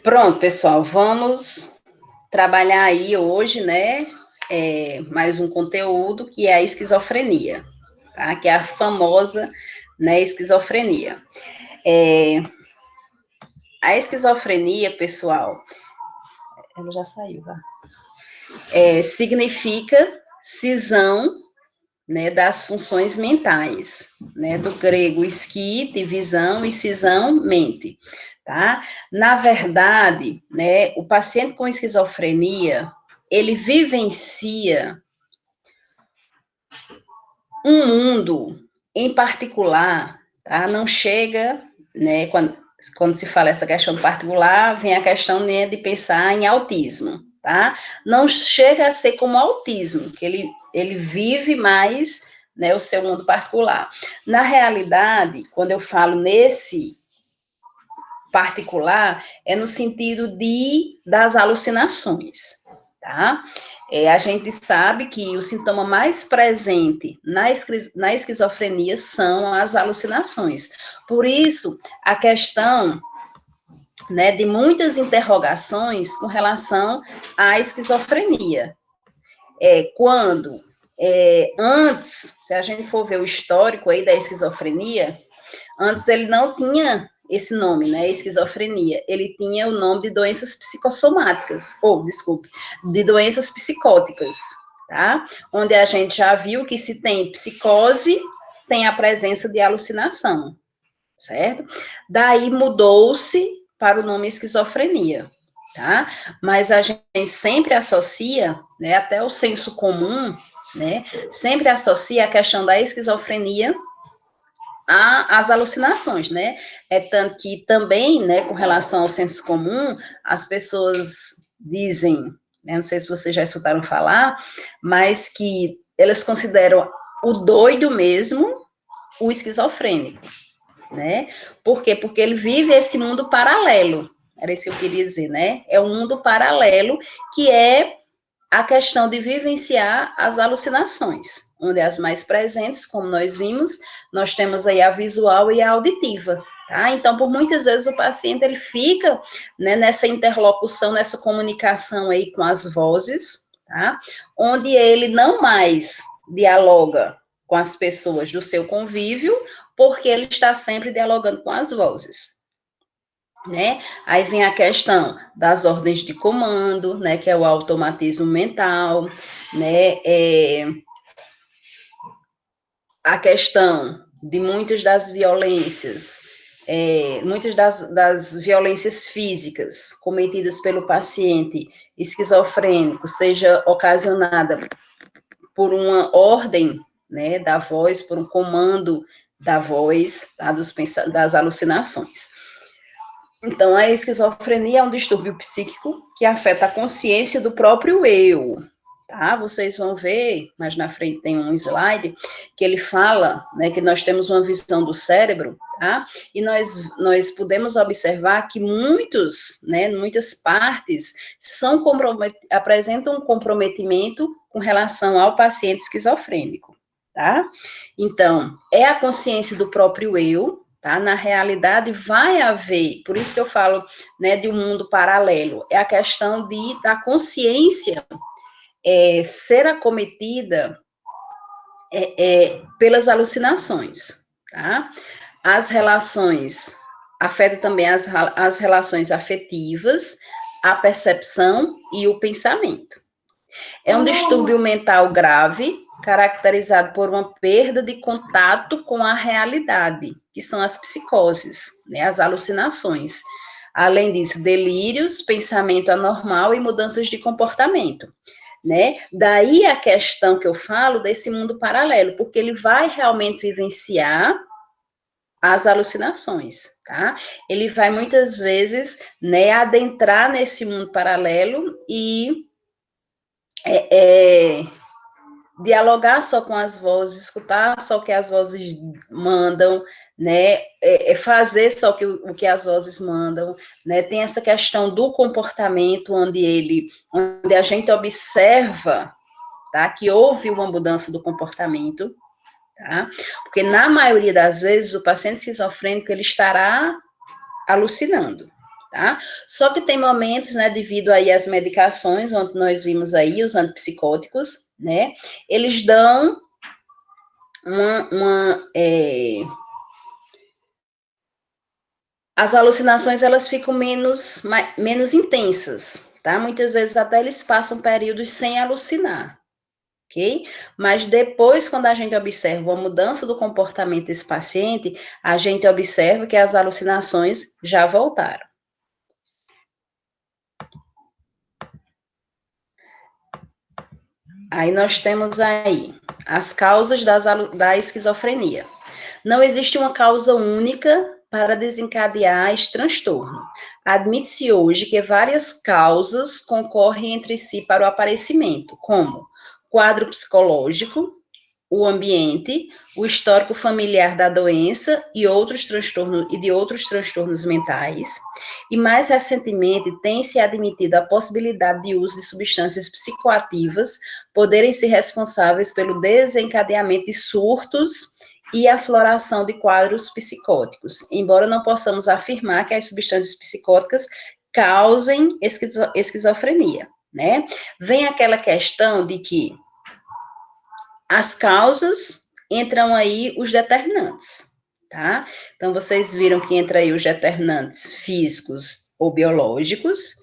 Pronto, pessoal, vamos trabalhar aí hoje, né, mais um conteúdo que é a esquizofrenia, tá? Que é a famosa, né, esquizofrenia. A esquizofrenia, pessoal, ela já saiu, tá? Significa cisão, né, das funções mentais, né, do grego esqui, divisão, e cisão, mente, tá? Na verdade, né, o paciente com esquizofrenia, ele vivencia um mundo em particular, tá? Não chega, né, quando se fala essa questão do particular, vem a questão, né, de pensar em autismo, tá? Não chega a ser como autismo, que ele vive mais, né, o seu mundo particular. Na realidade, quando eu falo nesse particular, é no sentido das alucinações, tá? A gente sabe que o sintoma mais presente na esquizofrenia são as alucinações. Por isso, a questão, né, de muitas interrogações com relação à esquizofrenia. Antes, se a gente for ver o histórico aí da esquizofrenia, antes ele não tinha esse nome, né, esquizofrenia, ele tinha o nome de doenças psicossomáticas, de doenças psicóticas, tá? Onde a gente já viu que se tem psicose, tem a presença de alucinação, certo? Daí mudou-se para o nome esquizofrenia, tá? Mas a gente sempre associa, né, até o senso comum, né, sempre associa a questão da esquizofrenia às alucinações, né? Tanto que também, né, com relação ao senso comum, as pessoas dizem, né, não sei se vocês já escutaram falar, mas que elas consideram o doido mesmo o esquizofrênico, né? Por quê? Porque ele vive esse mundo paralelo, era isso que eu queria dizer, né? É um mundo paralelo que é a questão de vivenciar as alucinações, onde as mais presentes, como nós vimos, nós temos aí a visual e a auditiva, tá? Então, por muitas vezes o paciente, ele fica, né, nessa interlocução, nessa comunicação aí com as vozes, tá? Onde ele não mais dialoga com as pessoas do seu convívio, porque ele está sempre dialogando com as vozes, né? Aí vem a questão das ordens de comando, né, que é o automatismo mental, né, a questão de muitas das violências, muitas das violências físicas cometidas pelo paciente esquizofrênico, seja ocasionada por uma ordem, né, da voz, por um comando da voz, tá, das alucinações. Então, a esquizofrenia é um distúrbio psíquico que afeta a consciência do próprio eu, tá? Vocês vão ver, mas na frente tem um slide, que ele fala, né, que nós temos uma visão do cérebro, tá? E nós podemos observar que muitas partes apresentam um comprometimento com relação ao paciente esquizofrênico, tá? Então, é a consciência do próprio eu, tá? Na realidade, vai haver, por isso que eu falo, né, de um mundo paralelo, é a questão da consciência ser acometida pelas alucinações, tá? As relações, afeta também as relações afetivas, a percepção e o pensamento. É um distúrbio mental grave, caracterizado por uma perda de contato com a realidade, que são as psicoses, né, as alucinações. Além disso, delírios, pensamento anormal e mudanças de comportamento, né? Daí a questão que eu falo desse mundo paralelo, porque ele vai realmente vivenciar as alucinações, tá? Ele vai muitas vezes, né, adentrar nesse mundo paralelo e dialogar só com as vozes, escutar só o que as vozes mandam, né, fazer só o que as vozes mandam, né, tem essa questão do comportamento, onde a gente observa, tá, que houve uma mudança do comportamento, tá, porque na maioria das vezes o paciente esquizofrênico, ele estará alucinando, tá? Só que tem momentos, né, devido aí às medicações, onde nós vimos aí os antipsicóticos, né, eles dão as alucinações, elas ficam menos intensas, tá? Muitas vezes até eles passam períodos sem alucinar, ok? Mas depois, quando a gente observa a mudança do comportamento desse paciente, a gente observa que as alucinações já voltaram. Aí nós temos aí as causas da esquizofrenia. Não existe uma causa única para desencadear este transtorno. Admite-se hoje que várias causas concorrem entre si para o aparecimento, como quadro psicológico, o ambiente, o histórico familiar da doença e de outros transtornos mentais. E mais recentemente tem-se admitido a possibilidade de uso de substâncias psicoativas poderem ser responsáveis pelo desencadeamento de surtos e a floração de quadros psicóticos, embora não possamos afirmar que as substâncias psicóticas causem esquizofrenia, né? Vem aquela questão de que as causas entram aí os determinantes, tá? Então, vocês viram que entra aí os determinantes físicos ou biológicos,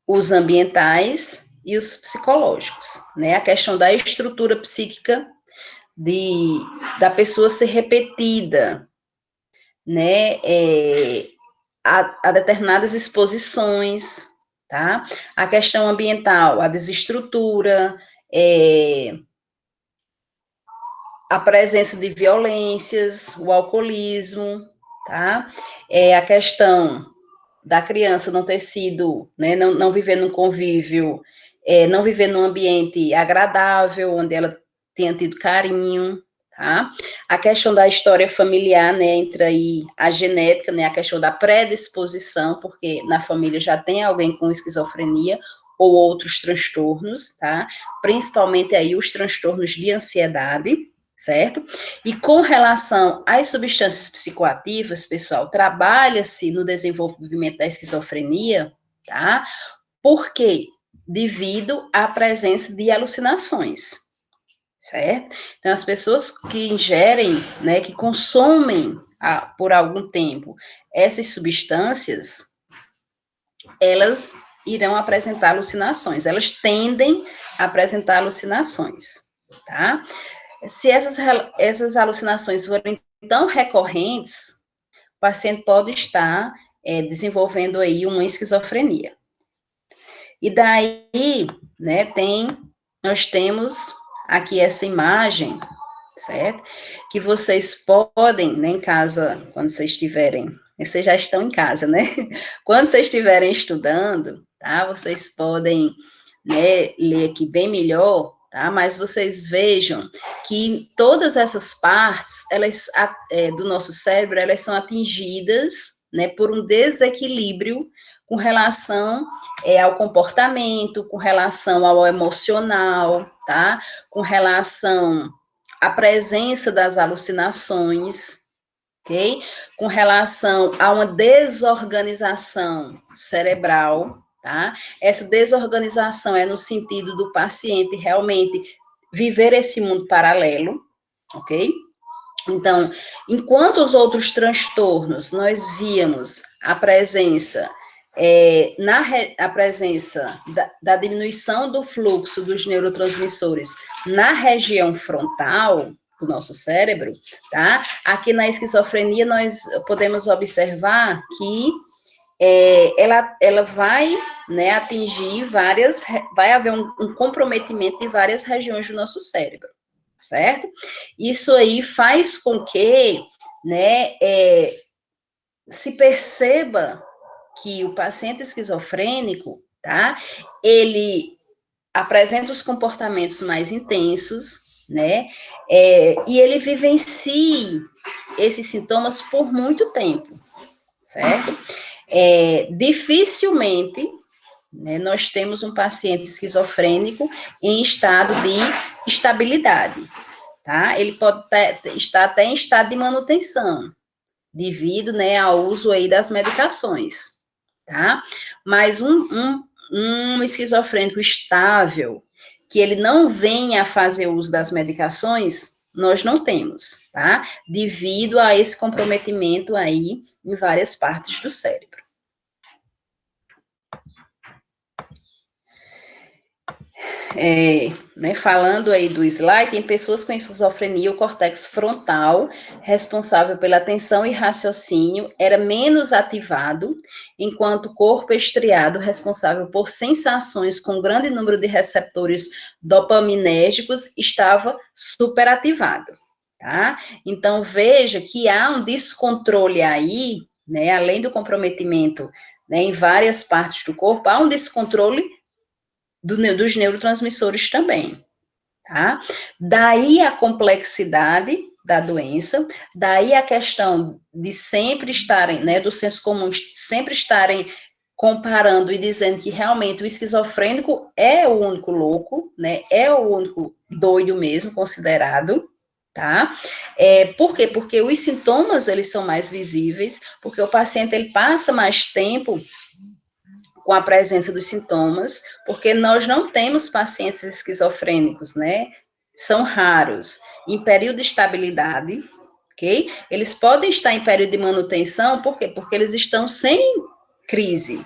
os ambientais e os psicológicos, né? A questão da estrutura psíquica da pessoa ser repetida, né, a determinadas exposições, tá? A questão ambiental, a desestrutura, a presença de violências, o alcoolismo, tá? A questão da criança não ter sido, né, não viver num convívio, não viver num ambiente agradável, onde ela tenha tido carinho, tá? A questão da história familiar, né, entra aí a genética, né, a questão da predisposição, porque na família já tem alguém com esquizofrenia ou outros transtornos, tá? Principalmente aí os transtornos de ansiedade, certo? E com relação às substâncias psicoativas, pessoal, trabalha-se no desenvolvimento da esquizofrenia, tá? Por quê? Devido à presença de alucinações, certo? Então, as pessoas que ingerem, né, que consomem por algum tempo essas substâncias, elas irão apresentar alucinações, elas tendem a apresentar alucinações, tá? Se essas alucinações forem tão recorrentes, o paciente pode estar desenvolvendo aí uma esquizofrenia. E daí, né, nós temos aqui essa imagem, certo? Que vocês podem, né, em casa, quando vocês estiverem, vocês já estão em casa, né? Quando vocês estiverem estudando, tá? Vocês podem, né, ler aqui bem melhor, tá? Mas vocês vejam que todas essas partes, elas, do nosso cérebro, elas são atingidas, né, por um desequilíbrio com relação ao comportamento, com relação ao emocional, tá? Com relação à presença das alucinações, ok? Com relação a uma desorganização cerebral, tá? Essa desorganização é no sentido do paciente realmente viver esse mundo paralelo, ok? Então, enquanto os outros transtornos nós víamos a presença a presença da diminuição do fluxo dos neurotransmissores na região frontal do nosso cérebro, tá? Aqui na esquizofrenia nós podemos observar que ela vai, né, atingir vai haver um comprometimento de várias regiões do nosso cérebro, certo? Isso aí faz com que, né, se perceba que o paciente esquizofrênico, tá, ele apresenta os comportamentos mais intensos, né, e ele vivencie esses sintomas por muito tempo, certo? Dificilmente, né, nós temos um paciente esquizofrênico em estado de estabilidade, tá? Ele pode estar até em estado de manutenção, devido, né, ao uso aí das medicações, tá? Mas um esquizofrênico estável, que ele não venha a fazer uso das medicações, nós não temos, tá? Devido a esse comprometimento aí em várias partes do cérebro. Falando aí do slide, tem pessoas com esquizofrenia, o córtex frontal, responsável pela atenção e raciocínio, era menos ativado, enquanto o corpo estriado, responsável por sensações com grande número de receptores dopaminérgicos, estava superativado, tá? Então, veja que há um descontrole aí, né, além do comprometimento, né, em várias partes do corpo, há um descontrole dos neurotransmissores também, tá? Daí a complexidade da doença, daí a questão de sempre estarem, né, do senso comum, sempre estarem comparando e dizendo que realmente o esquizofrênico é o único louco, né, é o único doido mesmo considerado, tá? Por quê? Porque os sintomas, eles são mais visíveis, porque o paciente, ele passa mais tempo com a presença dos sintomas, porque nós não temos pacientes esquizofrênicos, né? São raros. Em período de estabilidade, ok? Eles podem estar em período de manutenção, por quê? Porque eles estão sem crise,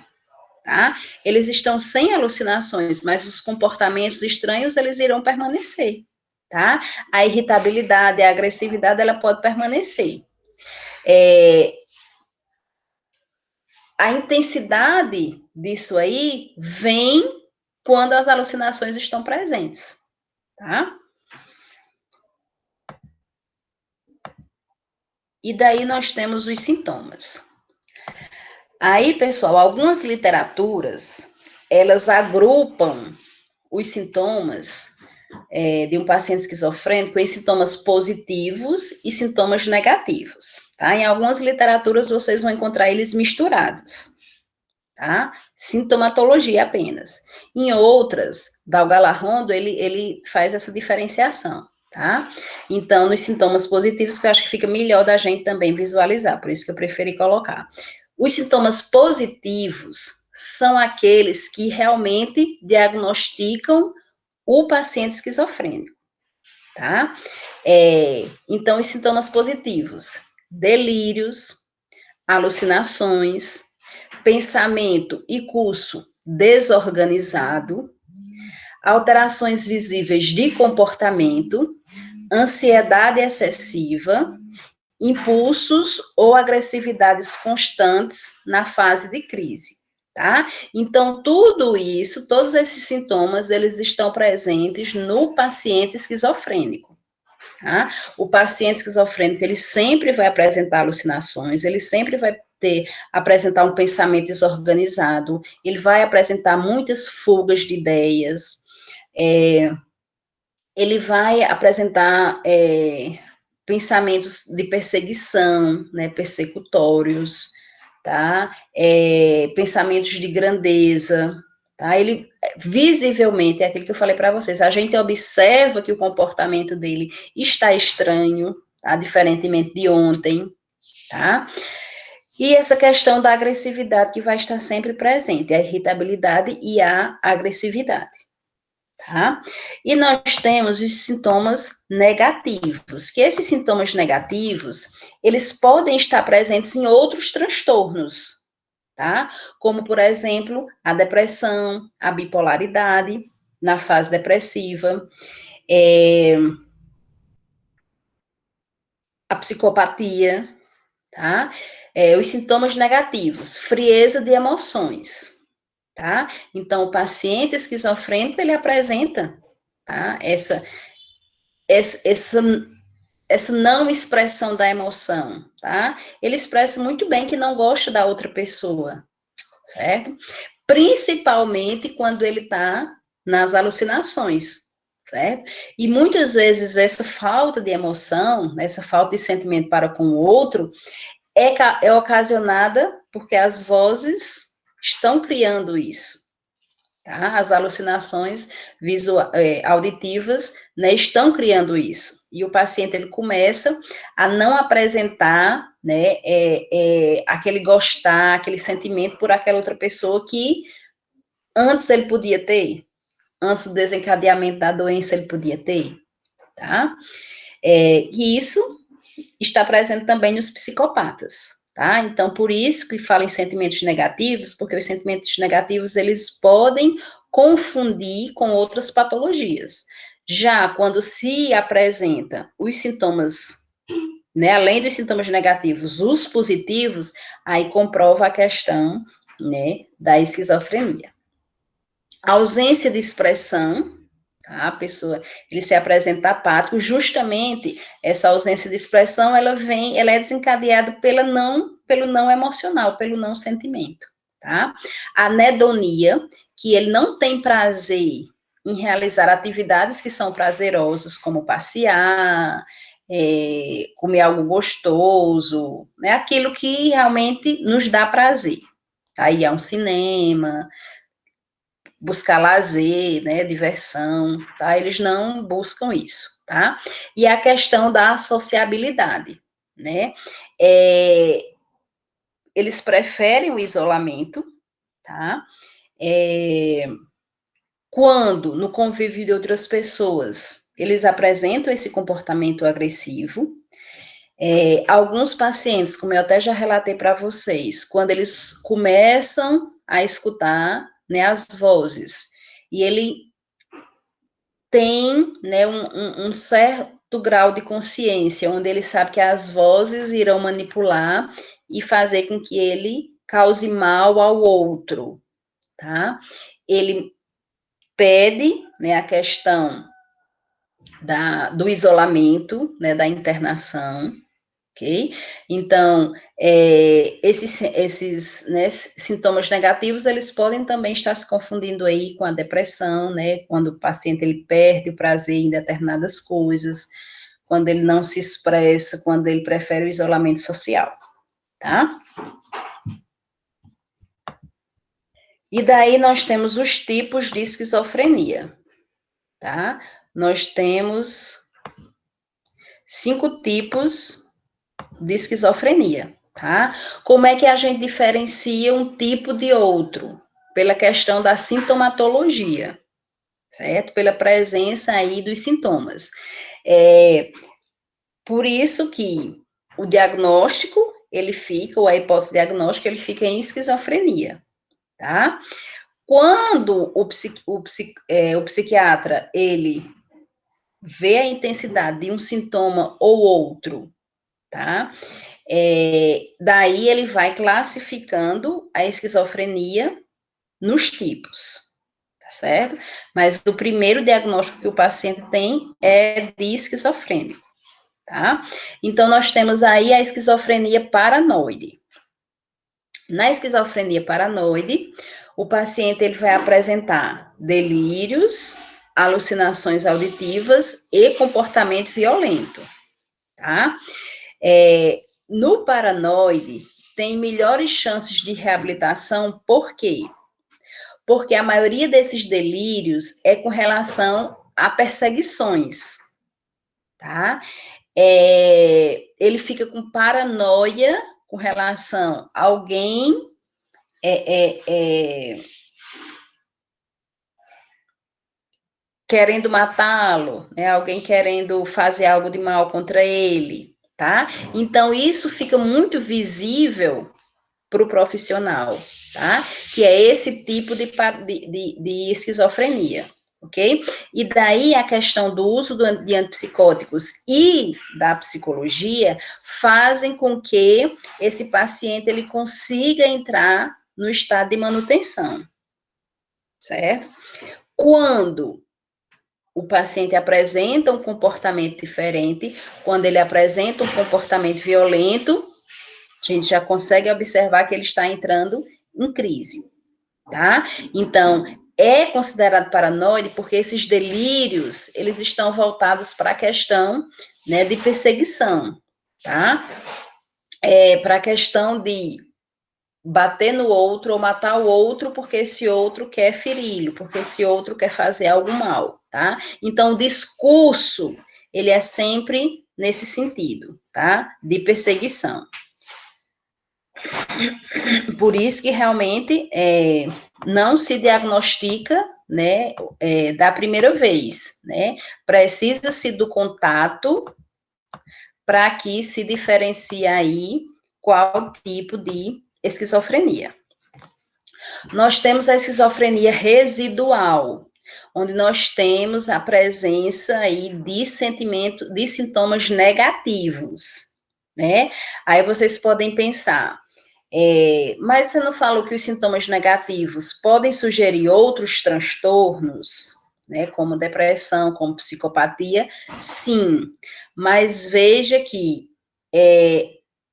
tá? Eles estão sem alucinações, mas os comportamentos estranhos, eles irão permanecer, tá? A irritabilidade, a agressividade, ela pode permanecer. A intensidade disso aí vem quando as alucinações estão presentes, tá? E daí nós temos os sintomas. Aí, pessoal, algumas literaturas, elas agrupam os sintomas de um paciente esquizofrênico em sintomas positivos e sintomas negativos, tá? Em algumas literaturas vocês vão encontrar eles misturados, tá? Sintomatologia apenas. Em outras, Dalgala Rondo, ele faz essa diferenciação, tá? Então, nos sintomas positivos, que eu acho que fica melhor da gente também visualizar, por isso que eu preferi colocar. Os sintomas positivos são aqueles que realmente diagnosticam o paciente esquizofrênico, tá? Então, os sintomas positivos, delírios, alucinações, pensamento e curso desorganizado, alterações visíveis de comportamento, ansiedade excessiva, impulsos ou agressividades constantes na fase de crise, tá? Então, tudo isso, todos esses sintomas, eles estão presentes no paciente esquizofrênico. Tá? O paciente esquizofrênico, ele sempre vai apresentar alucinações, ele sempre vai apresentar um pensamento desorganizado, ele vai apresentar muitas fugas de ideias, ele vai apresentar pensamentos de perseguição, né, persecutórios, tá? Pensamentos de grandeza, tá? Ele visivelmente é aquilo que eu falei para vocês. A gente observa que o comportamento dele está estranho, tá? Diferentemente de ontem, tá? E essa questão da agressividade que vai estar sempre presente, a irritabilidade e a agressividade. Tá? E nós temos os sintomas negativos, que esses sintomas negativos, eles podem estar presentes em outros transtornos, tá? Como, por exemplo, a depressão, a bipolaridade, na fase depressiva, a psicopatia, tá? Os sintomas negativos, frieza de emoções, tá? Então, o paciente esquizofrênico, ele apresenta, tá? Essa não expressão da emoção, tá? Ele expressa muito bem que não gosta da outra pessoa, certo? Principalmente quando ele tá nas alucinações, certo? E muitas vezes essa falta de emoção, essa falta de sentimento para com o outro, é ocasionada porque as vozes estão criando isso, tá? As alucinações auditivas, né, estão criando isso. E o paciente, ele começa a não apresentar, né, aquele gostar, aquele sentimento por aquela outra pessoa que antes ele podia ter, antes do desencadeamento da doença ele podia ter, tá? E isso está presente também nos psicopatas, tá? Então, por isso que fala em sentimentos negativos, porque os sentimentos negativos, eles podem confundir com outras patologias. Já quando se apresenta os sintomas, né, além dos sintomas negativos, os positivos, aí comprova a questão, né, da esquizofrenia. A ausência de expressão, tá? A pessoa, ele se apresenta apático, justamente essa ausência de expressão, ela é desencadeada pelo não emocional, pelo não sentimento, tá? A anedonia, que ele não tem prazer em realizar atividades que são prazerosas, como passear, comer algo gostoso, né? Aquilo que realmente nos dá prazer. Aí há um cinema, buscar lazer, né, diversão, tá? Eles não buscam isso, tá? E a questão da sociabilidade, né? Eles preferem o isolamento, tá? Quando no convívio de outras pessoas eles apresentam esse comportamento agressivo. Alguns pacientes, como eu até já relatei para vocês, quando eles começam a escutar, né, as vozes, e ele tem, né, um certo grau de consciência, onde ele sabe que as vozes irão manipular e fazer com que ele cause mal ao outro, tá? Ele pede, né, a questão do isolamento, né, da internação, ok? Então, esses né, sintomas negativos, eles podem também estar se confundindo aí com a depressão, né? Quando o paciente, ele perde o prazer em determinadas coisas, quando ele não se expressa, quando ele prefere o isolamento social, tá? E daí nós temos os tipos de esquizofrenia, tá? Nós temos 5 tipos de esquizofrenia, tá? Como é que a gente diferencia um tipo de outro? Pela questão da sintomatologia, certo? Pela presença aí dos sintomas. Por isso que o diagnóstico, ele fica, ou a hipótese diagnóstica, ele fica em esquizofrenia, tá? Quando o psiquiatra, ele vê a intensidade de um sintoma ou outro, tá? Daí ele vai classificando a esquizofrenia nos tipos, tá certo? Mas o primeiro diagnóstico que o paciente tem é de esquizofrênico, tá? Então, nós temos aí a esquizofrenia paranoide. Na esquizofrenia paranoide, o paciente, ele vai apresentar delírios, alucinações auditivas e comportamento violento, tá? No paranoide, tem melhores chances de reabilitação, por quê? Porque a maioria desses delírios é com relação a perseguições, tá? Ele fica com paranoia com relação a alguém querendo matá-lo, né? Alguém querendo fazer algo de mal contra ele, tá? Então, isso fica muito visível para o profissional, tá? Que é esse tipo de esquizofrenia, ok? E daí a questão do uso de antipsicóticos e da psicologia fazem com que esse paciente, ele consiga entrar no estado de manutenção, certo? Quando o paciente apresenta um comportamento diferente, quando ele apresenta um comportamento violento, a gente já consegue observar que ele está entrando em crise, tá? Então, é considerado paranoide porque esses delírios, eles estão voltados para a questão, né, de perseguição, tá? Para a questão de bater no outro ou matar o outro porque esse outro quer feri-lo, porque esse outro quer fazer algo mal, tá? Então, o discurso, ele é sempre nesse sentido, tá? De perseguição. Por isso que realmente não se diagnostica, né, da primeira vez, né? Precisa-se do contato para que se diferencie aí qual tipo de esquizofrenia. Nós temos a esquizofrenia residual, onde nós temos a presença aí de sentimento, de sintomas negativos, né? Aí vocês podem pensar, mas você não falou que os sintomas negativos podem sugerir outros transtornos, né? Como depressão, como psicopatia? Sim, mas veja que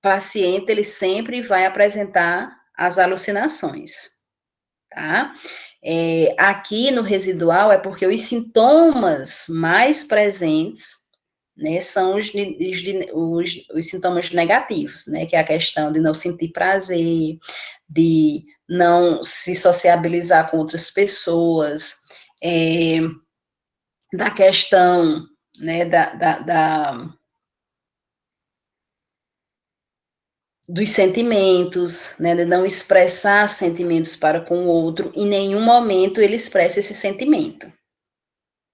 paciente ele sempre vai apresentar as alucinações, tá? Aqui no residual é porque os sintomas mais presentes, né, são os sintomas negativos, né, que é a questão de não sentir prazer, de não se sociabilizar com outras pessoas, da questão, né, dos sentimentos, né, de não expressar sentimentos para com o outro, em nenhum momento ele expressa esse sentimento,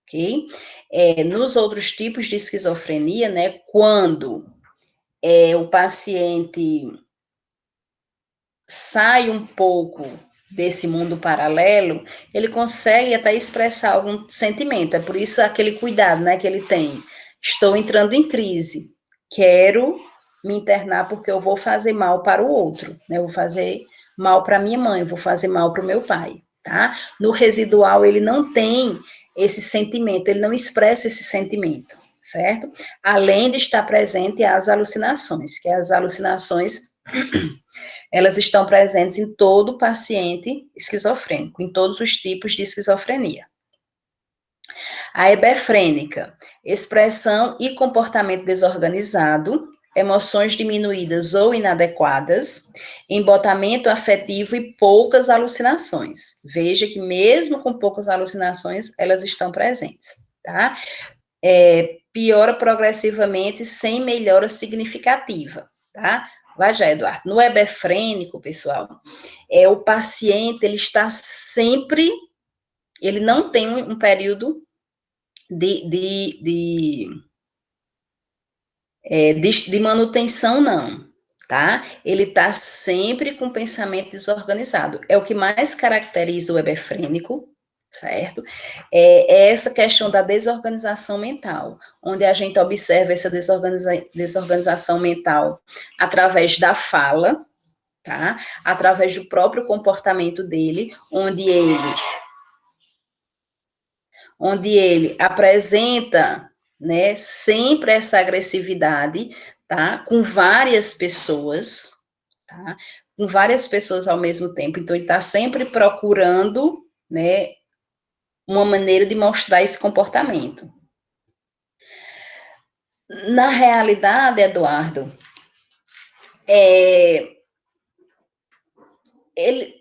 ok? Nos outros tipos de esquizofrenia, né, quando o paciente sai um pouco desse mundo paralelo, ele consegue até expressar algum sentimento, é por isso aquele cuidado, né, que ele tem. Estou entrando em crise, quero me internar porque eu vou fazer mal para o outro, né, eu vou fazer mal para minha mãe, vou fazer mal para o meu pai, tá? No residual, ele não tem esse sentimento, ele não expressa esse sentimento, certo? Além de estar presente as alucinações, que as alucinações elas estão presentes em todo paciente esquizofrênico, em todos os tipos de esquizofrenia. A hebefrênica, expressão e comportamento desorganizado, emoções diminuídas ou inadequadas, embotamento afetivo e poucas alucinações. Veja que mesmo com poucas alucinações, elas estão presentes, tá? Piora progressivamente sem melhora significativa, tá? Vai já, Eduardo. No hebefrênico, pessoal, o paciente, ele está sempre, ele não tem um período de manutenção, não, tá? Ele está sempre com pensamento desorganizado. É o que mais caracteriza o hebefrênico, certo? É essa questão da desorganização mental, onde a gente observa essa desorganização mental através da fala, tá? Através do próprio comportamento dele, onde ele apresenta, né, sempre essa agressividade, tá? Com várias pessoas, tá? Com várias pessoas ao mesmo tempo. Então, ele está sempre procurando, né, uma maneira de mostrar esse comportamento. Na realidade, Eduardo, ele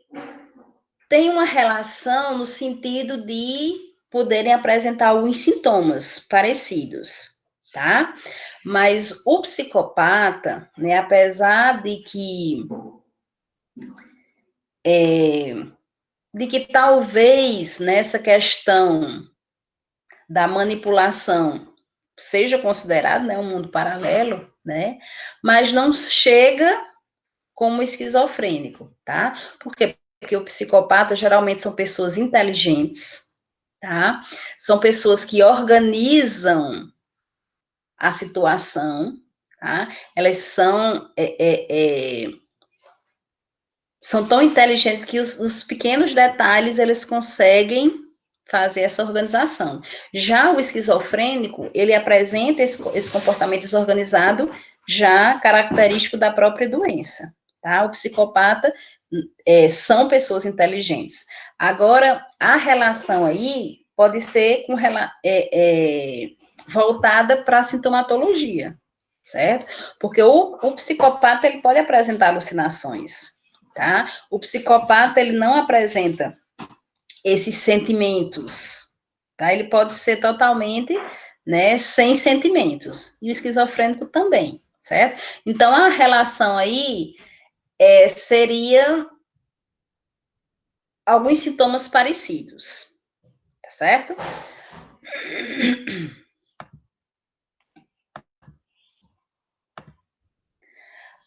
tem uma relação no sentido de poderem apresentar alguns sintomas parecidos, tá? Mas o psicopata, né, apesar de que talvez nessa questão da manipulação seja considerado, né, um mundo paralelo, né, mas não chega como esquizofrênico, tá? Porque o psicopata geralmente são pessoas inteligentes, tá? São pessoas que organizam a situação, tá? Elas são tão inteligentes que nos pequenos detalhes eles conseguem fazer essa organização. Já o esquizofrênico, ele apresenta esse comportamento desorganizado já característico da própria doença, tá? O psicopata são pessoas inteligentes. Agora, a relação aí pode ser voltada para a sintomatologia, certo? Porque o psicopata, ele pode apresentar alucinações, tá? O psicopata, ele não apresenta esses sentimentos, tá? Ele pode ser totalmente, né, sem sentimentos. E o esquizofrênico também, certo? Então, a relação aí seria alguns sintomas parecidos, tá certo?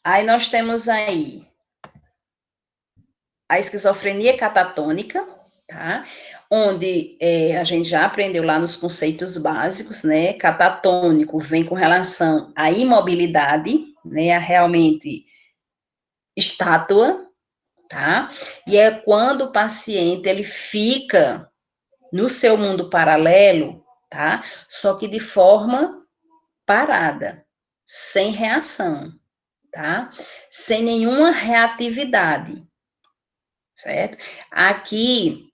Aí nós temos aí a esquizofrenia catatônica, tá? Onde a gente já aprendeu lá nos conceitos básicos, né? Catatônico vem com relação à imobilidade, né? A realmente estátua, tá? E é quando o paciente ele fica no seu mundo paralelo, tá? Só que de forma parada, sem reação, tá? Sem nenhuma reatividade, certo? Aqui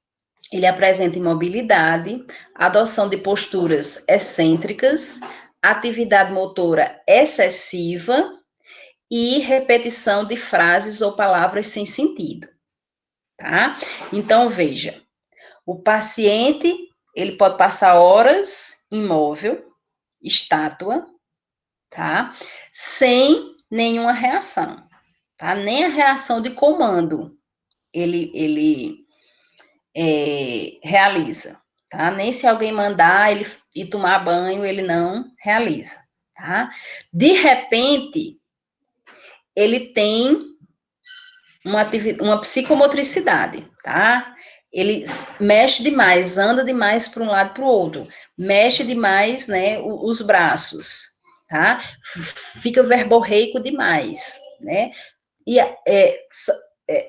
ele apresenta imobilidade, adoção de posturas excêntricas, atividade motora excessiva e repetição de frases ou palavras sem sentido, tá? Então, veja, o paciente, ele pode passar horas imóvel, estátua, tá? Sem nenhuma reação, tá? Nem a reação de comando ele realiza, tá? Nem se alguém mandar ele ir tomar banho, ele não realiza, tá? De repente, ele tem uma psicomotricidade, tá? Ele mexe demais, anda demais para um lado e para o outro, mexe demais, né, os braços, tá? Fica verborreico demais, né? E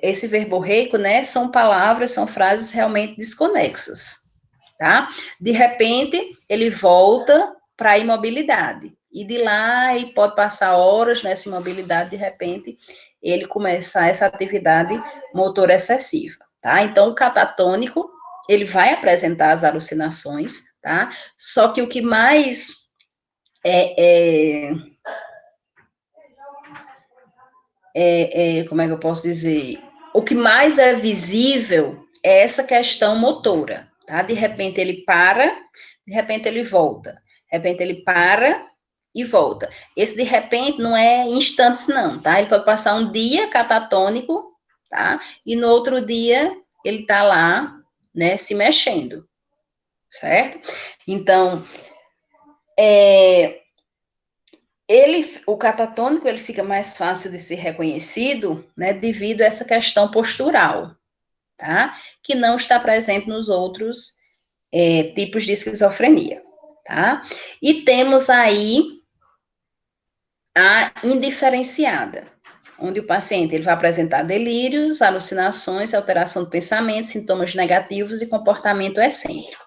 esse verborreico, né, são palavras, são frases realmente desconexas, tá? De repente, ele volta para a imobilidade. E de lá, ele pode passar horas nessa imobilidade, de repente, ele começar essa atividade motora excessiva, tá? Então, o catatônico, ele vai apresentar as alucinações, tá? Só que o que mais como é que eu posso dizer? O que mais é visível é essa questão motora, tá? De repente ele para, de repente ele volta, de repente ele para e volta. Esse de repente não é instantes não, tá? Ele pode passar um dia catatônico, tá? E no outro dia ele tá lá, né, se mexendo, certo? Então, o catatônico ele fica mais fácil de ser reconhecido, né, devido a essa questão postural, tá? Que não está presente nos outros tipos de esquizofrenia, tá? E temos aí a indiferenciada, onde o paciente ele vai apresentar delírios, alucinações, alteração do pensamento, sintomas negativos e comportamento excêntrico.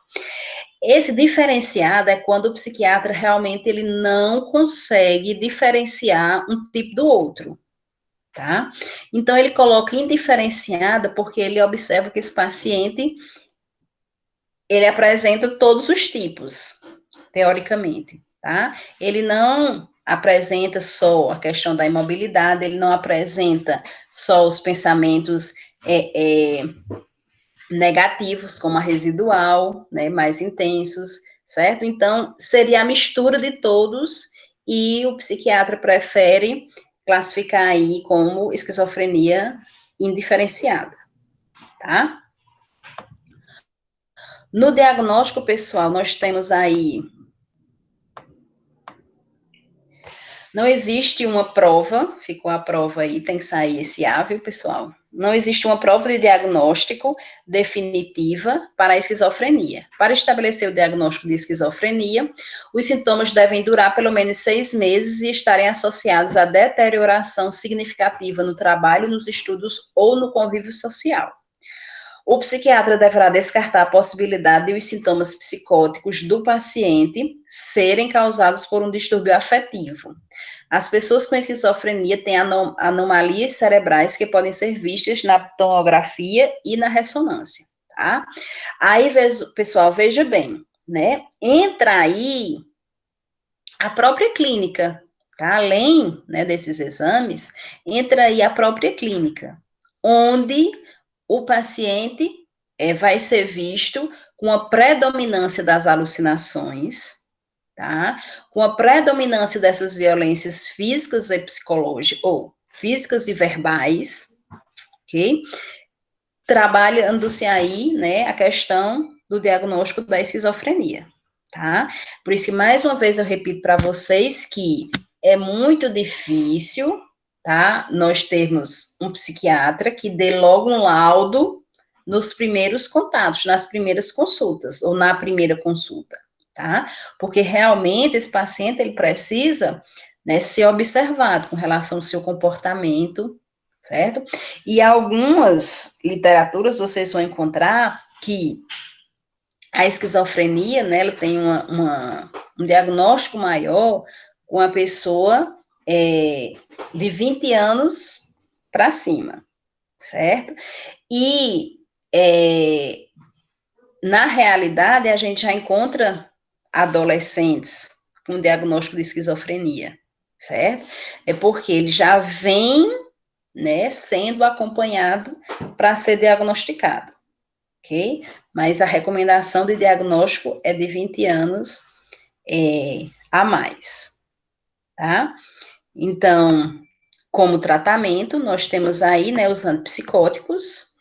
Esse diferenciado é quando o psiquiatra realmente ele não consegue diferenciar um tipo do outro, tá? Então ele coloca indiferenciada porque ele observa que esse paciente ele apresenta todos os tipos, teoricamente, tá? Ele não apresenta só a questão da imobilidade, ele não apresenta só os pensamentos negativos, como a residual, né, mais intensos, certo? Então, seria a mistura de todos e o psiquiatra prefere classificar aí como esquizofrenia indiferenciada, tá? No diagnóstico pessoal, nós temos aí. Não existe uma prova, ficou a prova aí, tem que sair esse A, viu, pessoal? Não existe uma prova de diagnóstico definitiva para a esquizofrenia. Para estabelecer o diagnóstico de esquizofrenia, os sintomas devem durar pelo menos 6 meses e estarem associados a deterioração significativa no trabalho, nos estudos ou no convívio social. O psiquiatra deverá descartar a possibilidade de os sintomas psicóticos do paciente serem causados por um distúrbio afetivo. As pessoas com esquizofrenia têm anomalias cerebrais que podem ser vistas na tomografia e na ressonância, tá? Aí, pessoal, veja bem, né? Entra aí a própria clínica, tá? Além, né, desses exames, entra aí a própria clínica, onde o paciente vai ser visto com a predominância das alucinações, tá? Com a predominância dessas violências físicas e psicológicas, ou físicas e verbais, ok? Trabalhando-se aí, né, a questão do diagnóstico da esquizofrenia, tá? Por isso que, mais uma vez, eu repito para vocês que é muito difícil, tá, nós termos um psiquiatra que dê logo um laudo nos primeiros contatos, nas primeiras consultas, ou na primeira consulta, tá? Porque realmente esse paciente, ele precisa, né, ser observado com relação ao seu comportamento, certo? E algumas literaturas vocês vão encontrar que a esquizofrenia, né, ela tem um diagnóstico maior com a pessoa de 20 anos para cima, certo? E na realidade a gente já encontra adolescentes com diagnóstico de esquizofrenia, certo? É porque ele já vem, né, sendo acompanhado para ser diagnosticado, ok? Mas a recomendação de diagnóstico é de 20 anos a mais, tá? Então, como tratamento, nós temos aí, né, os antipsicóticos,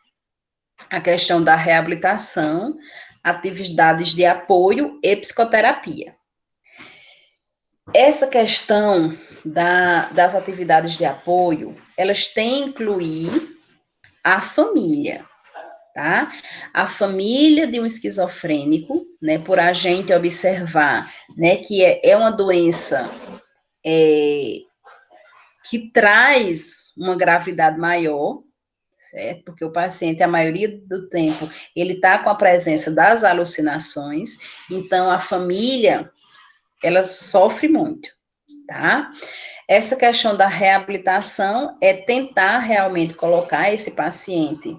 a questão da reabilitação, atividades de apoio e psicoterapia. Essa questão das atividades de apoio, elas têm que incluir a família, tá? A família de um esquizofrênico, né, por a gente observar, né, que é uma doença que traz uma gravidade maior, certo? Porque o paciente, a maioria do tempo, ele está com a presença das alucinações, então a família, ela sofre muito, tá? Essa questão da reabilitação é tentar realmente colocar esse paciente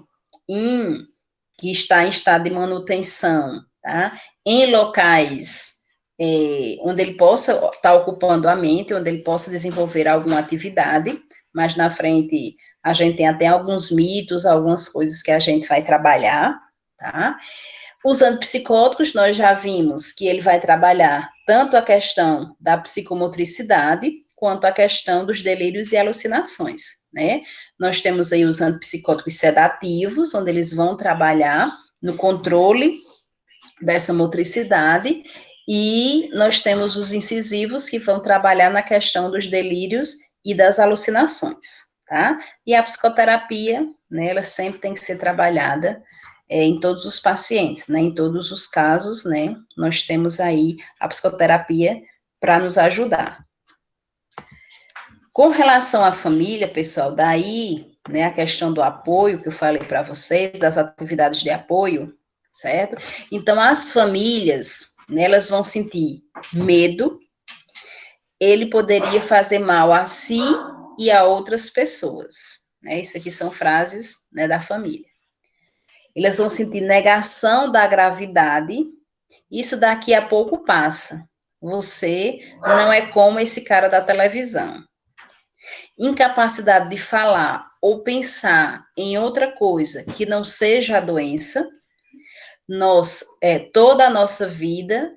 que está em estado de manutenção, tá? Em locais onde ele possa estar ocupando a mente, onde ele possa desenvolver alguma atividade, mas na frente a gente tem até alguns mitos, algumas coisas que a gente vai trabalhar, tá? Os antipsicóticos, nós já vimos que ele vai trabalhar tanto a questão da psicomotricidade, quanto a questão dos delírios e alucinações, né? Nós temos aí os antipsicóticos sedativos, onde eles vão trabalhar no controle dessa motricidade, e nós temos os incisivos, que vão trabalhar na questão dos delírios e das alucinações, tá? E a psicoterapia, né, ela sempre tem que ser trabalhada em todos os pacientes, né, em todos os casos, né, nós temos aí a psicoterapia para nos ajudar. Com relação à família, pessoal, daí, né, a questão do apoio que eu falei para vocês, das atividades de apoio, certo? Então, as famílias, né, elas vão sentir medo, ele poderia fazer mal a si e a outras pessoas, né? Isso aqui são frases, né, da família. Elas vão sentir negação da gravidade, isso daqui a pouco passa. Você não é como esse cara da televisão. Incapacidade de falar ou pensar em outra coisa que não seja a doença, toda a nossa vida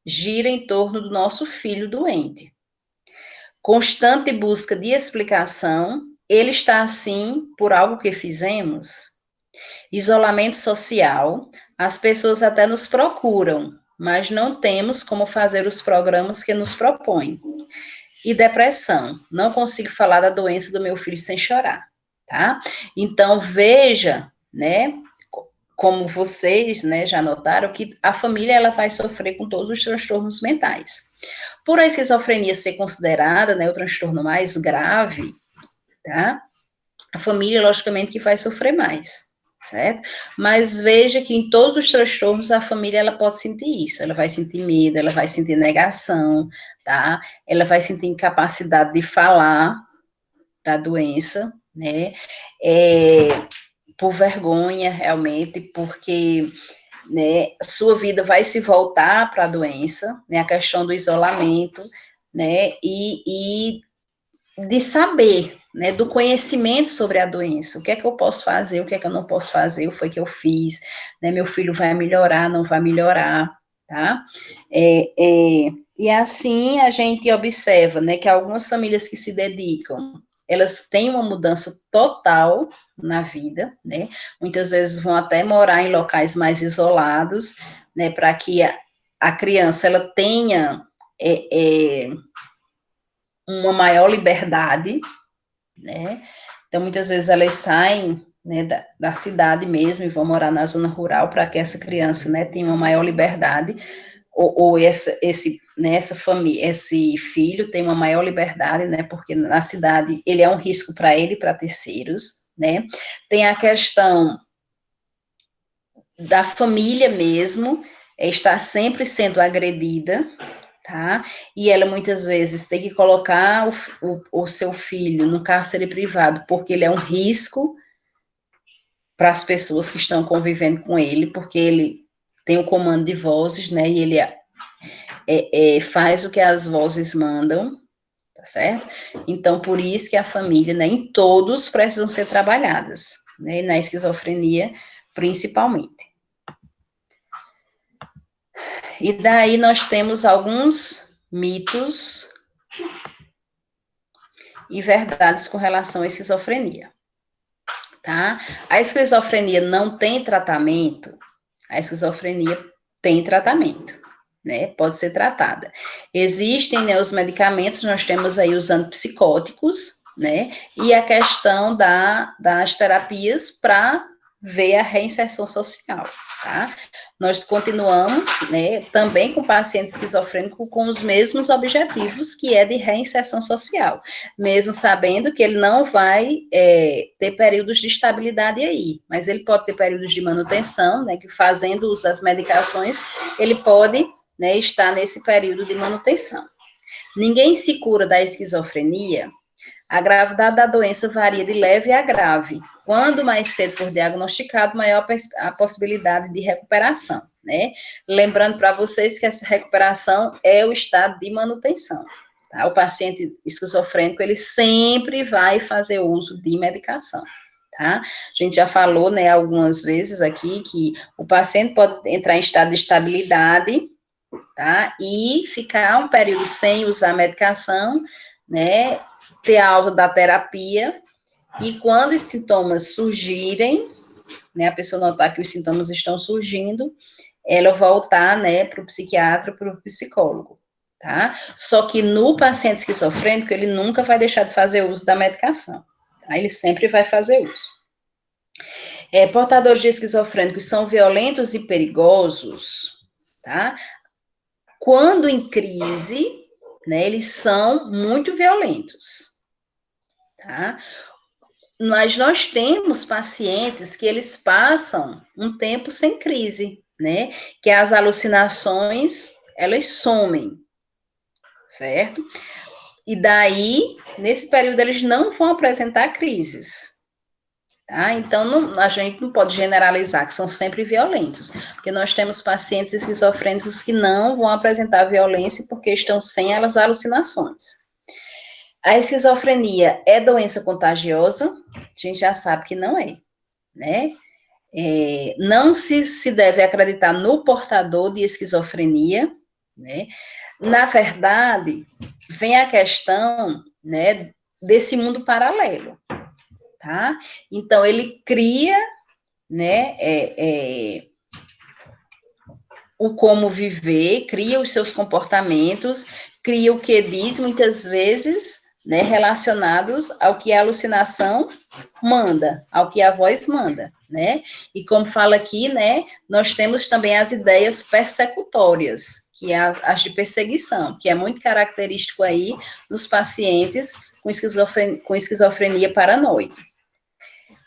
gira em torno do nosso filho doente. Constante busca de explicação, ele está assim por algo que fizemos. Isolamento social, as pessoas até nos procuram, mas não temos como fazer os programas que nos propõem. E depressão, não consigo falar da doença do meu filho sem chorar, tá? Então, veja, né, como vocês, né, já notaram, que a família, ela vai sofrer com todos os transtornos mentais. Por a esquizofrenia ser considerada, né, o transtorno mais grave, tá? A família, logicamente, que vai sofrer mais, certo? Mas veja que em todos os transtornos a família, ela pode sentir isso, ela vai sentir medo, ela vai sentir negação, tá? Ela vai sentir incapacidade de falar da doença, né? Por vergonha, realmente, porque, né, sua vida vai se voltar para a doença, né? A questão do isolamento, né? E de saber, né, do conhecimento sobre a doença, o que é que eu posso fazer, o que é que eu não posso fazer, o que foi que eu fiz, né, meu filho vai melhorar, não vai melhorar, tá? E assim a gente observa, né, que algumas famílias que se dedicam, elas têm uma mudança total na vida, né, muitas vezes vão até morar em locais mais isolados, né, para que a criança, ela tenha uma maior liberdade, né? Então, muitas vezes elas saem, né, da cidade mesmo e vão morar na zona rural para que essa criança, né, tenha uma maior liberdade, ou né, essa família, esse filho tem uma maior liberdade, né, porque na cidade ele é um risco para ele e para terceiros, né? Tem a questão da família mesmo, estar sempre sendo agredida, tá? E ela muitas vezes tem que colocar o seu filho no cárcere privado, porque ele é um risco para as pessoas que estão convivendo com ele, porque ele tem o comando de vozes, né? E ele faz o que as vozes mandam, tá certo? Então, por isso que a família, né, em todos precisam ser trabalhadas, né? Na esquizofrenia, principalmente. E daí nós temos alguns mitos e verdades com relação à esquizofrenia, tá? A esquizofrenia não tem tratamento, a esquizofrenia tem tratamento, né? Pode ser tratada. Existem, né, os medicamentos, nós temos aí os antipsicóticos, né? E a questão das terapias para ver a reinserção social, tá? Nós continuamos, né, também com paciente esquizofrênico com os mesmos objetivos, que é de reinserção social, mesmo sabendo que ele não vai ter períodos de estabilidade aí, mas ele pode ter períodos de manutenção, né, que fazendo uso das medicações, ele pode, né, estar nesse período de manutenção. Ninguém se cura da esquizofrenia. A gravidade da doença varia de leve a grave. Quando mais cedo for diagnosticado, maior a possibilidade de recuperação, né? Lembrando para vocês que essa recuperação é o estado de manutenção. Tá? O paciente esquizofrênico, ele sempre vai fazer uso de medicação. Tá? A gente já falou, né, algumas vezes aqui que o paciente pode entrar em estado de estabilidade, tá? E ficar um período sem usar medicação, né? Ter alvo da terapia, e quando os sintomas surgirem, né, a pessoa notar que os sintomas estão surgindo, ela voltar, né, para o psiquiatra, para o psicólogo, tá? Só que no paciente esquizofrênico, ele nunca vai deixar de fazer uso da medicação, tá? Ele sempre vai fazer uso. Portadores de esquizofrênicos são violentos e perigosos, tá? Quando em crise, né, eles são muito violentos, tá? Mas nós temos pacientes que eles passam um tempo sem crise, né? Que as alucinações, elas somem, certo? E daí, nesse período, eles não vão apresentar crises, tá? Então, a gente não pode generalizar que são sempre violentos, porque nós temos pacientes esquizofrênicos que não vão apresentar violência porque estão sem as alucinações. A esquizofrenia é doença contagiosa? A gente já sabe que não é, né? Não se deve acreditar no portador de esquizofrenia, né? Na verdade, vem a questão, né, desse mundo paralelo, tá? Então, ele cria, né, o como viver, cria os seus comportamentos, cria o que diz, muitas vezes, né, relacionados ao que a alucinação manda, ao que a voz manda, né? E como fala aqui, né, nós temos também as ideias persecutórias, que é as de perseguição, que é muito característico aí nos pacientes com esquizofrenia paranoide.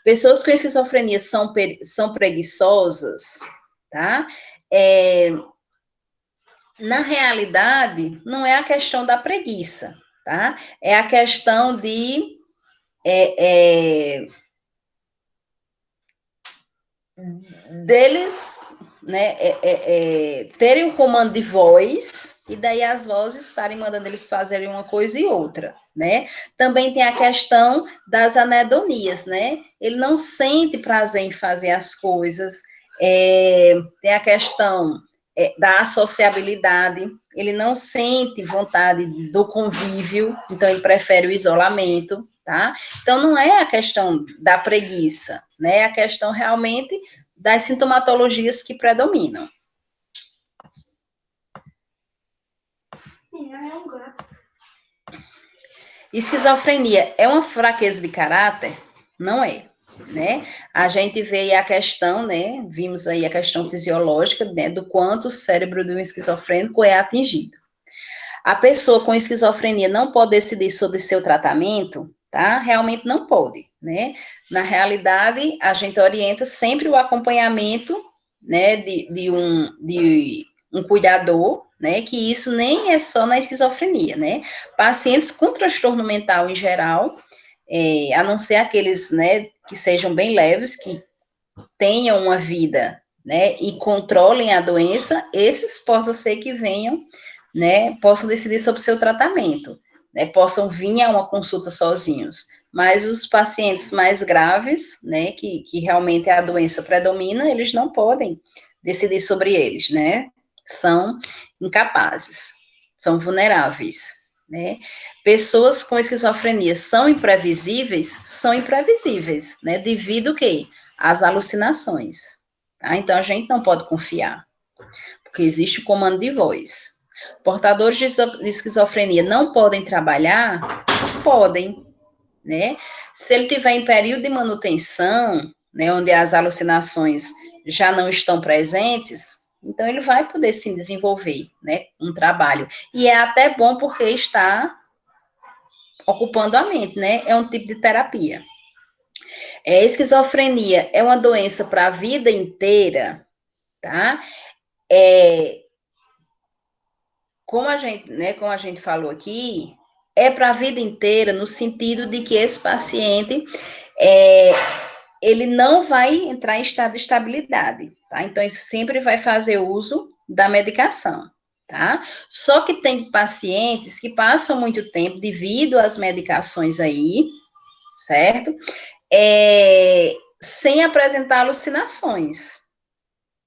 Pessoas com esquizofrenia são preguiçosas, tá? Na realidade, não é a questão da preguiça, tá? É a questão de deles, né, terem um comando de voz, e daí as vozes estarem mandando eles fazerem uma coisa e outra, né? Também tem a questão das anedonias, né? Ele não sente prazer em fazer as coisas, tem a questão da associabilidade, ele não sente vontade do convívio, então ele prefere o isolamento, tá? Então não é a questão da preguiça, né? É a questão realmente das sintomatologias que predominam. Esquizofrenia é uma fraqueza de caráter? Não é, né? A gente vê aí a questão, né? Vimos aí a questão fisiológica, né? Do quanto o cérebro de um esquizofrênico é atingido. A pessoa com esquizofrenia não pode decidir sobre seu tratamento, tá? Realmente não pode, né? Na realidade, a gente orienta sempre o acompanhamento, né, de um cuidador, né, que isso nem é só na esquizofrenia, né? Pacientes com transtorno mental em geral, a não ser aqueles, né, que sejam bem leves, que tenham uma vida, né, e controlem a doença, esses possam ser que venham, né, possam decidir sobre o seu tratamento, né, possam vir a uma consulta sozinhos. Mas os pacientes mais graves, né, que realmente a doença predomina, eles não podem decidir sobre eles, né, são incapazes, são vulneráveis, né. Pessoas com esquizofrenia são imprevisíveis, né, devido a quê? Às alucinações, tá? Então a gente não pode confiar, porque existe o comando de voz. Portadores de esquizofrenia não podem trabalhar? Podem, né? Se ele tiver em período de manutenção, né, onde as alucinações já não estão presentes, então ele vai poder sim desenvolver, né, um trabalho. E é até bom porque está ocupando a mente, né? É um tipo de terapia. Esquizofrenia é uma doença para a vida inteira, tá? É, como a gente falou aqui, é para a vida inteira, no sentido de que esse paciente, é, ele não vai entrar em estado de estabilidade, tá? Então, ele sempre vai fazer uso da medicação, tá? Só que tem pacientes que passam muito tempo devido às medicações aí, certo? Sem apresentar alucinações,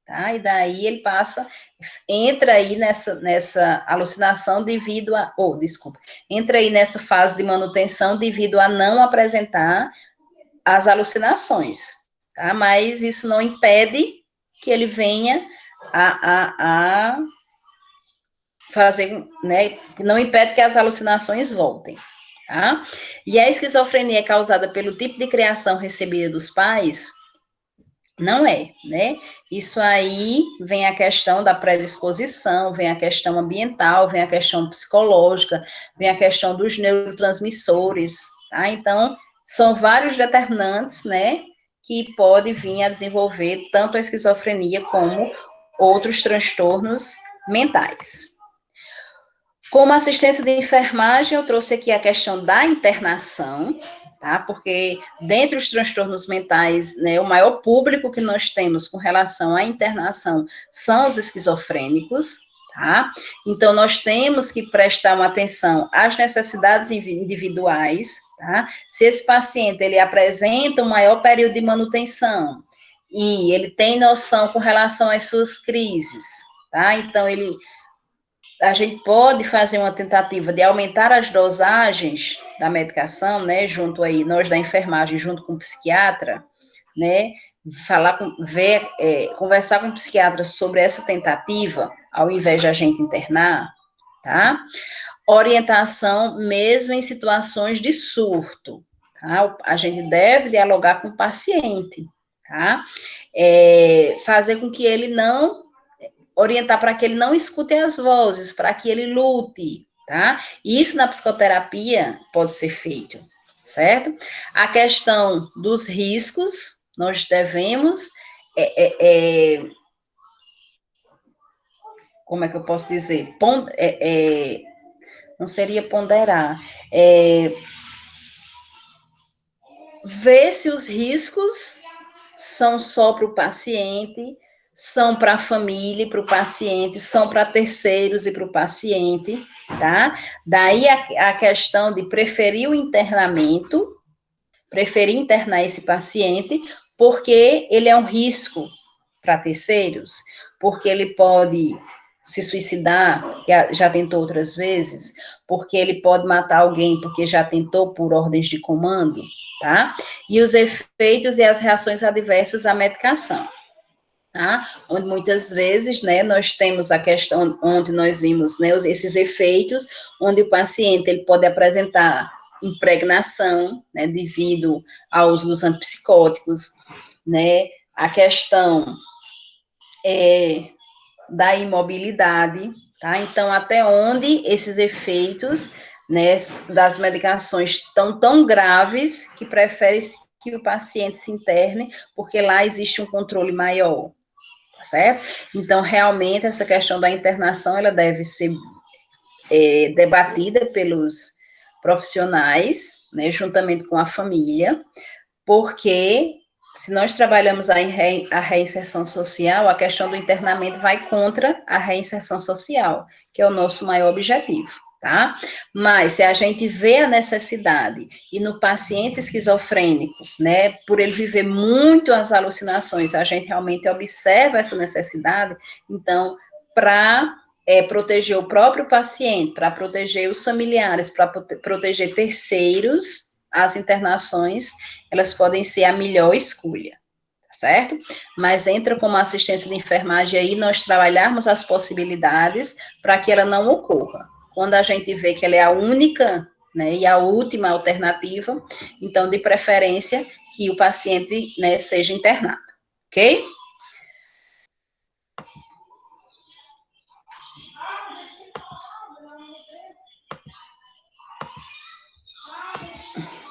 tá? E daí ele entra aí nessa alucinação devido entra aí nessa fase de manutenção devido a não apresentar as alucinações, tá? Mas isso não impede que ele venha a fazer, né? Não impede que as alucinações voltem, tá? E a esquizofrenia é causada pelo tipo de criação recebida dos pais? Não é, né? Isso aí vem a questão da predisposição, vem a questão ambiental, vem a questão psicológica, vem a questão dos neurotransmissores, tá? Então, são vários determinantes, né, que podem vir a desenvolver tanto a esquizofrenia como outros transtornos mentais. Como assistência de enfermagem, eu trouxe aqui a questão da internação, tá? Porque dentre os transtornos mentais, né, o maior público que nós temos com relação à internação são os esquizofrênicos, tá? Então, nós temos que prestar uma atenção às necessidades individuais, tá? Se esse paciente, ele apresenta um maior período de manutenção e ele tem noção com relação às suas crises, tá? Então, a gente pode fazer uma tentativa de aumentar as dosagens da medicação, né, junto aí, nós da enfermagem, junto com o psiquiatra, né, conversar com o psiquiatra sobre essa tentativa, ao invés de a gente internar, tá? Orientação, mesmo em situações de surto, tá? A gente deve dialogar com o paciente, tá? Fazer com que ele não orientar para que ele não escute as vozes, para que ele lute, tá? Isso na psicoterapia pode ser feito, certo? A questão dos riscos, nós devemos, como é que eu posso dizer? Não seria ponderar, ver se os riscos são só para o paciente, são para a família e para o paciente, são para terceiros e para o paciente, tá? Daí a questão de preferir o internamento, preferir internar esse paciente, porque ele é um risco para terceiros, porque ele pode se suicidar, já tentou outras vezes, porque ele pode matar alguém, porque já tentou por ordens de comando, tá? E os efeitos e as reações adversas à medicação. Tá? Onde muitas vezes, né, nós temos a questão onde nós vimos, né, esses efeitos, onde o paciente ele pode apresentar impregnação, né, devido ao uso dos antipsicóticos, né, a questão da imobilidade, tá? Então, até onde esses efeitos, né, das medicações estão tão graves que prefere que o paciente se interne, porque lá existe um controle maior, tá certo? Então, realmente, essa questão da internação, ela deve ser debatida pelos profissionais, né, juntamente com a família, porque se nós trabalhamos a reinserção social, a questão do internamento vai contra a reinserção social, que é o nosso maior objetivo, tá? Mas se a gente vê a necessidade, e no paciente esquizofrênico, né, por ele viver muito as alucinações, a gente realmente observa essa necessidade, então, para proteger o próprio paciente, para proteger os familiares, para proteger terceiros, as internações, elas podem ser a melhor escolha, tá certo? Mas entra como assistência de enfermagem aí, nós trabalharmos as possibilidades para que ela não ocorra. Quando a gente vê que ela é a única, né, e a última alternativa, então, de preferência, que o paciente, né, seja internado, ok?